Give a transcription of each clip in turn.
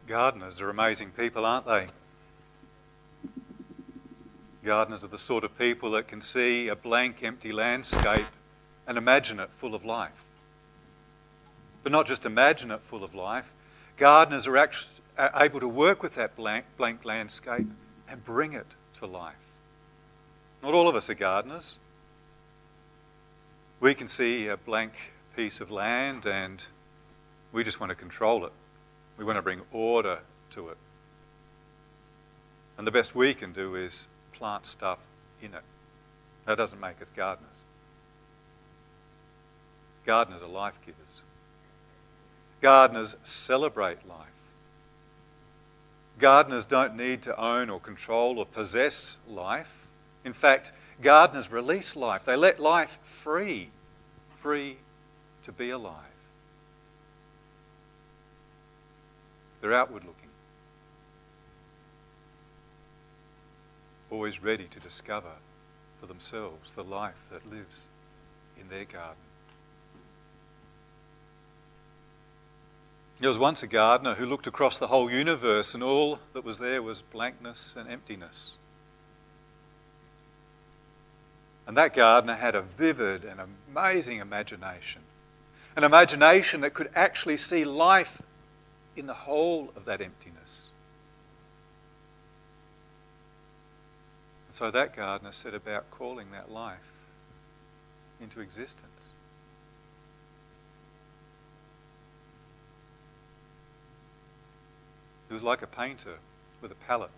Gardeners are amazing people, aren't they? Gardeners are the sort of people that can see a blank, empty landscape and imagine it full of life. But not just imagine it full of life. Gardeners are actually able to work with that blank landscape and bring it to life. Not all of us are gardeners. We can see a blank piece of land and we just want to control it. We want to bring order to it. And the best we can do is plant stuff in it. That doesn't make us gardeners. Gardeners are life givers. Gardeners celebrate life. Gardeners don't need to own or control or possess life. In fact, gardeners release life. They let life free to be alive. They're outward looking, always ready to discover for themselves the life that lives in their garden. There was once a gardener who looked across the whole universe and all that was there was blankness and emptiness. And that gardener had a vivid and amazing imagination. An imagination that could actually see life in the whole of that emptiness. And so that gardener set about calling that life into existence. It was like a painter with a palette,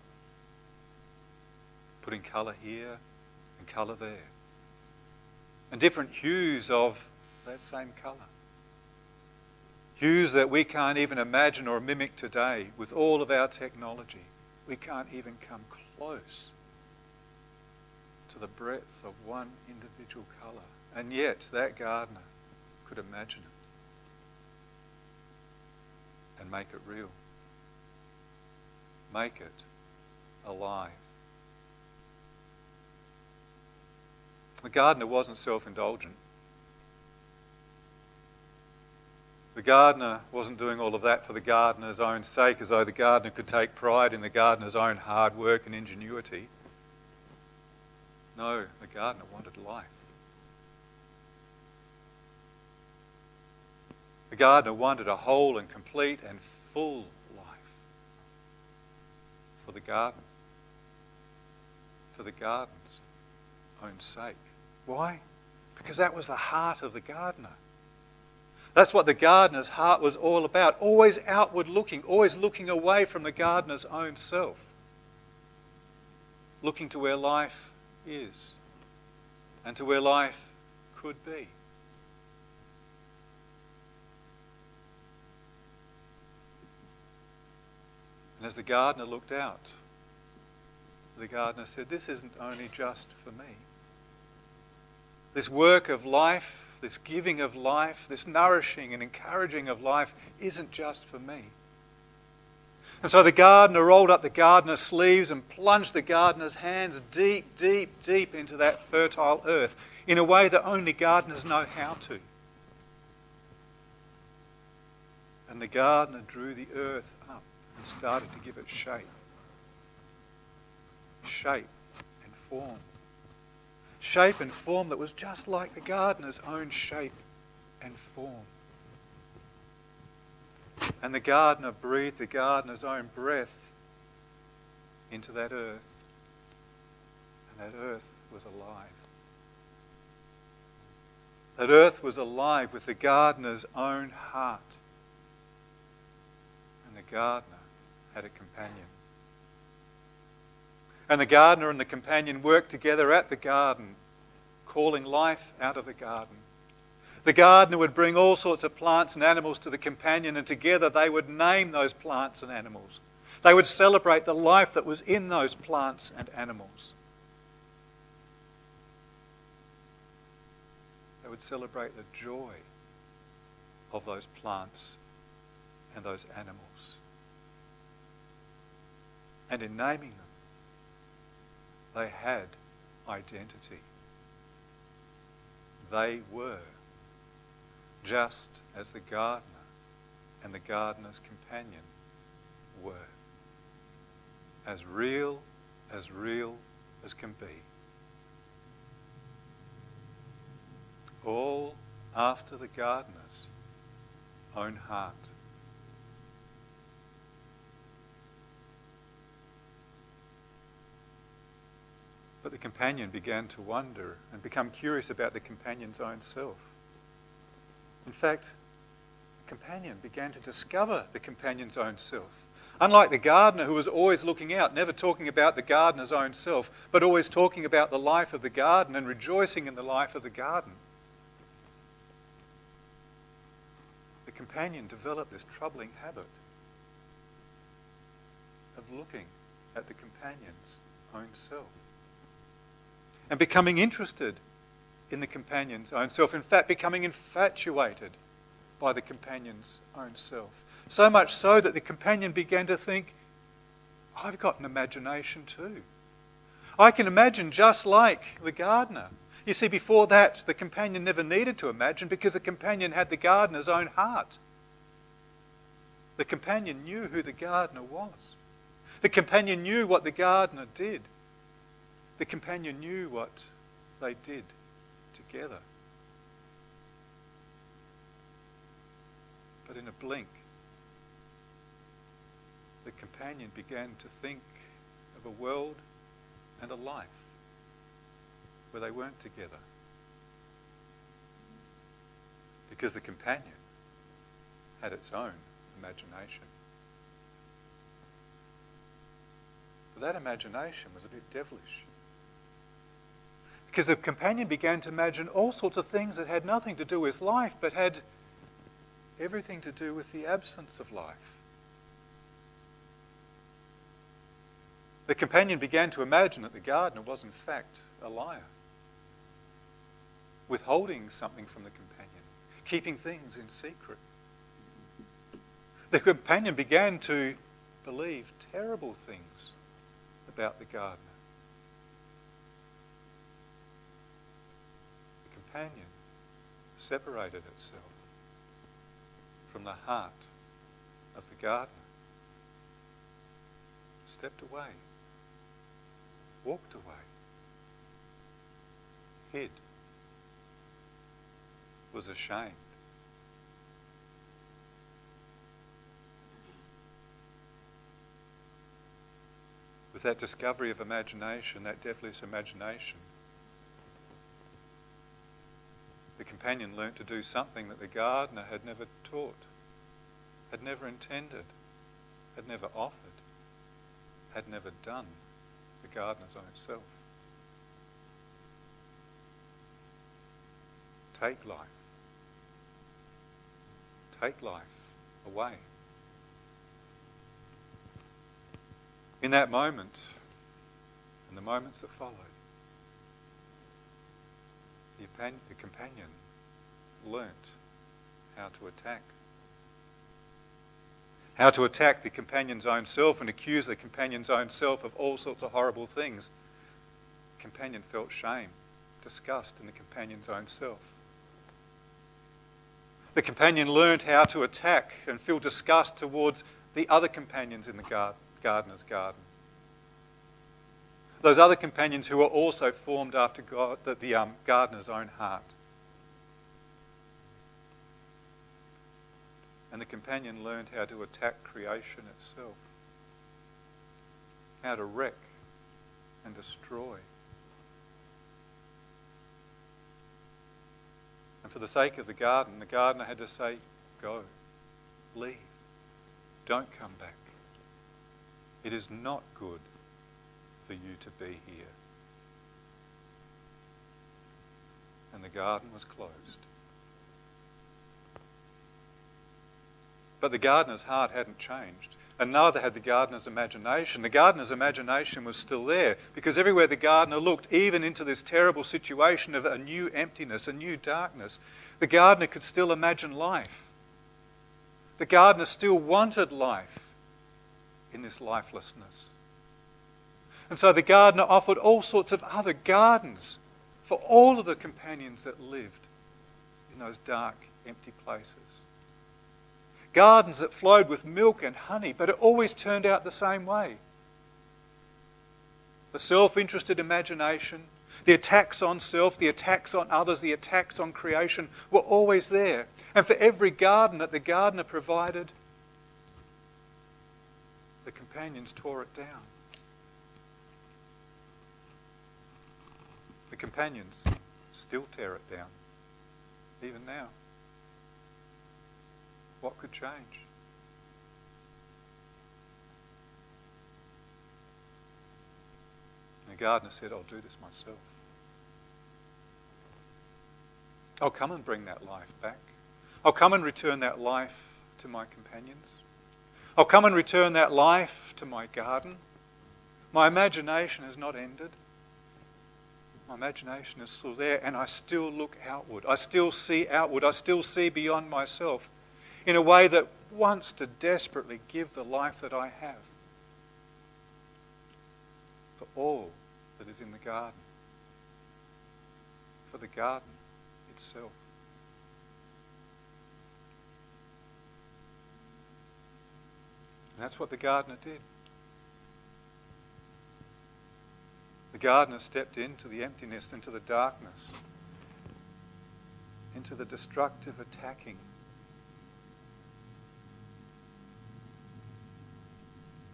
putting colour here and colour there, and different hues of that same colour. Hues that we can't even imagine or mimic today with all of our technology. We can't even come close to the breadth of one individual colour. And yet that gardener could imagine it and make it real. Make it alive. The gardener wasn't self-indulgent. The gardener wasn't doing all of that for the gardener's own sake, as though the gardener could take pride in the gardener's own hard work and ingenuity. No, the gardener wanted life. The gardener wanted a whole and complete and full life for the garden, for the garden's own sake. Why? Because that was the heart of the gardener. That's what the gardener's heart was all about. Always outward looking, always looking away from the gardener's own self. Looking to where life is and to where life could be. And as the gardener looked out, the gardener said, this isn't only just for me. This work of life, this giving of life, this nourishing and encouraging of life isn't just for me. And so the gardener rolled up the gardener's sleeves and plunged the gardener's hands deep, deep, deep into that fertile earth in a way that only gardeners know how to. And the gardener drew the earth up and started to give it shape. Shape and form. Shape and form that was just like the gardener's own shape and form. And the gardener breathed the gardener's own breath into that earth. And that earth was alive. That earth was alive with the gardener's own heart. And the gardener had a companion. And the gardener and the companion worked together at the garden, calling life out of the garden. The gardener would bring all sorts of plants and animals to the companion, and together they would name those plants and animals. They would celebrate the life that was in those plants and animals. They would celebrate the joy of those plants and those animals. And in naming them, they had identity. They were, just as the gardener and the gardener's companion were. As real as can be. All after the gardener's own heart. But the companion began to wonder and become curious about the companion's own self. In fact, the companion began to discover the companion's own self. Unlike the gardener, who was always looking out, never talking about the gardener's own self, but always talking about the life of the garden and rejoicing in the life of the garden, the companion developed this troubling habit of looking at the companion's own self and becoming interested in the companion's own self. In fact, becoming infatuated by the companion's own self. So much so that the companion began to think, I've got an imagination too. I can imagine just like the gardener. You see, before that, the companion never needed to imagine because the companion had the gardener's own heart. The companion knew who the gardener was. The companion knew what the gardener did. The companion knew what they did together. But in a blink, the companion began to think of a world and a life where they weren't together. Because the companion had its own imagination. But that imagination was a bit devilish. Because the companion began to imagine all sorts of things that had nothing to do with life, but had everything to do with the absence of life. The companion began to imagine that the gardener was in fact a liar, withholding something from the companion, keeping things in secret. The companion began to believe terrible things about the gardener. The companion separated itself from the heart of the gardener, stepped away, walked away, hid, was ashamed. With that discovery of imagination, that devilish imagination, the companion learnt to do something that the gardener had never taught, had never intended, had never offered, had never done the gardener's own self. Take life. Take life away. In that moment, and the moments that followed, the companion learnt how to attack. How to attack the companion's own self and accuse the companion's own self of all sorts of horrible things. The companion felt shame, disgust in the companion's own self. The companion learnt how to attack and feel disgust towards the other companions in the gardener's garden. Those other companions who were also formed after God, the gardener's own heart. And the companion learned how to attack creation itself, how to wreck and destroy. And for the sake of the gardener had to say, go, leave, don't come back. It is not good for you to be here. And the garden was closed. But the gardener's heart hadn't changed, and neither had the gardener's imagination. The gardener's imagination was still there, because everywhere the gardener looked, even into this terrible situation of a new emptiness, a new darkness, the gardener could still imagine life. The gardener still wanted life in this lifelessness. And so the gardener offered all sorts of other gardens for all of the companions that lived in those dark, empty places. Gardens that flowed with milk and honey, but it always turned out the same way. The self-interested imagination, the attacks on self, the attacks on others, the attacks on creation were always there. And for every garden that the gardener provided, the companions tore it down. The companions still tear it down, even now. What could change? And the gardener said, I'll do this myself. I'll come and bring that life back. I'll come and return that life to my companions. I'll come and return that life to my garden. My imagination has not ended. My imagination is still there, and I still look outward. I still see outward. I still see beyond myself in a way that wants to desperately give the life that I have for all that is in the garden, for the garden itself. And that's what the gardener did. The gardener stepped into the emptiness, into the darkness, into the destructive attacking.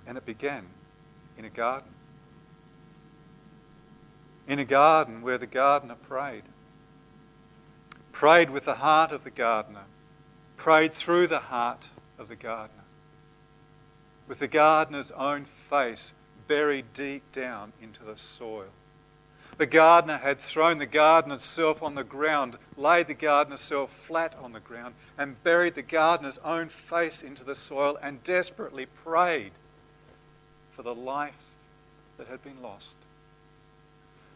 And it began in a garden. In a garden where the gardener prayed. Prayed with the heart of the gardener. Prayed through the heart of the gardener. With the gardener's own face buried deep down into the soil. The gardener had thrown the gardener's self on the ground, laid the gardener's self flat on the ground, and buried the gardener's own face into the soil and desperately prayed for the life that had been lost,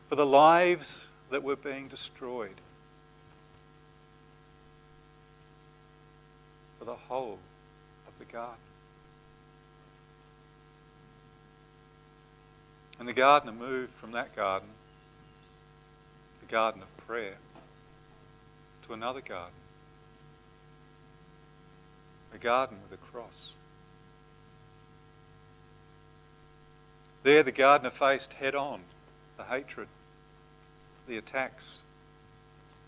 for the lives that were being destroyed, for the whole of the garden. And the gardener moved from that garden, the garden of prayer, to another garden, a garden with a cross. There the gardener faced head-on the hatred, the attacks,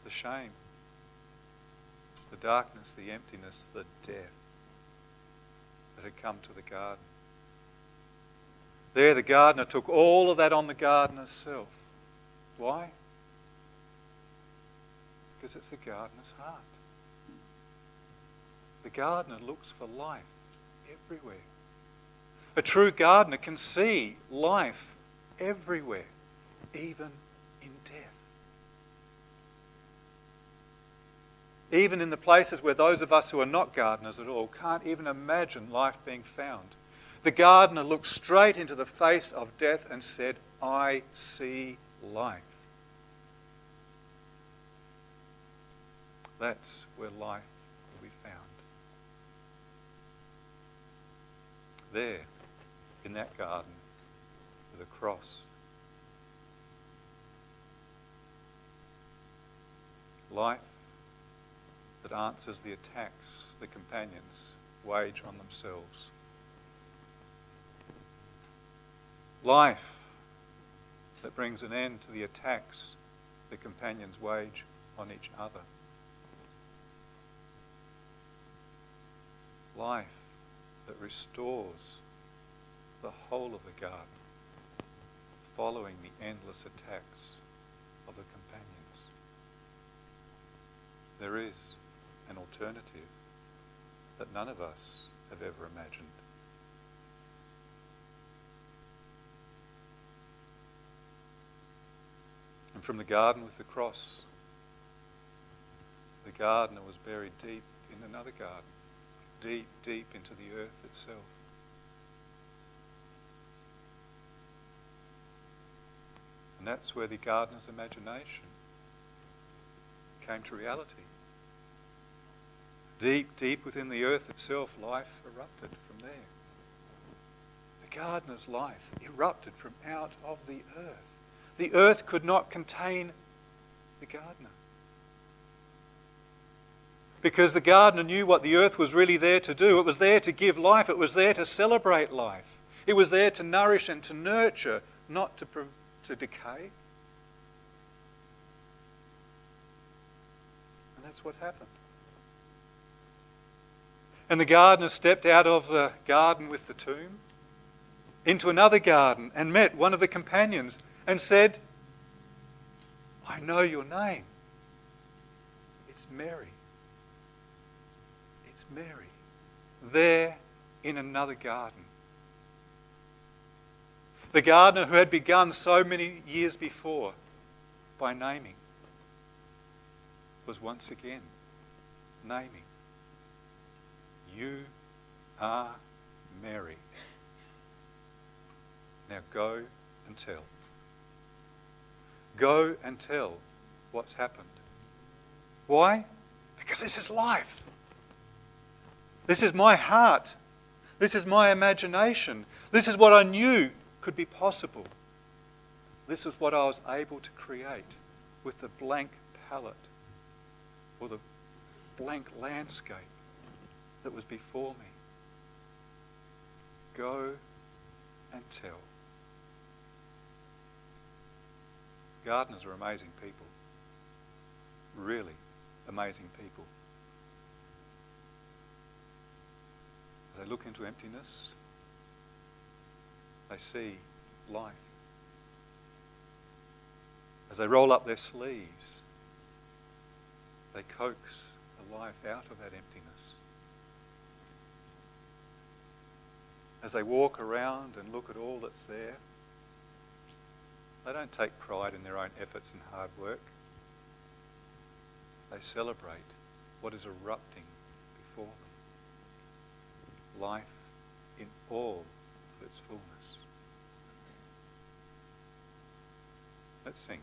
the shame, the darkness, the emptiness, the death that had come to the garden. There the gardener took all of that on the gardener's self. Why? Because it's the gardener's heart. The gardener looks for life everywhere. A true gardener can see life everywhere, even in death. Even in the places where those of us who are not gardeners at all can't even imagine life being found. The gardener looked straight into the face of death and said, I see life. That's where life will be found. There, in that garden, with a cross. Life that answers the attacks the companions wage on themselves. Life that brings an end to the attacks the companions wage on each other. Life that restores the whole of the garden, following the endless attacks of the companions. There is an alternative that none of us have ever imagined. And from the garden with the cross, the gardener was buried deep in another garden, deep, deep into the earth itself. And that's where the gardener's imagination came to reality. Deep, deep within the earth itself, life erupted from there. The gardener's life erupted from out of the earth. The earth could not contain the gardener. Because the gardener knew what the earth was really there to do. It was there to give life. It was there to celebrate life. It was there to nourish and to nurture, not to decay. And that's what happened. And the gardener stepped out of the garden with the tomb into another garden and met one of the companions and said, I know your name. It's Mary. It's Mary. There in another garden. The gardener who had begun so many years before by naming was once again naming. You are Mary. Now go and tell. Go and tell what's happened. Why? Because this is life. This is my heart. This is my imagination. This is what I knew could be possible. This is what I was able to create with the blank palette or the blank landscape that was before me. Go and tell. Gardeners are amazing people. Really amazing people. As they look into emptiness, they see life. As they roll up their sleeves, they coax the life out of that emptiness. As they walk around and look at all that's there, they don't take pride in their own efforts and hard work. They celebrate what is erupting before them. Life in all of its fullness. Let's sing.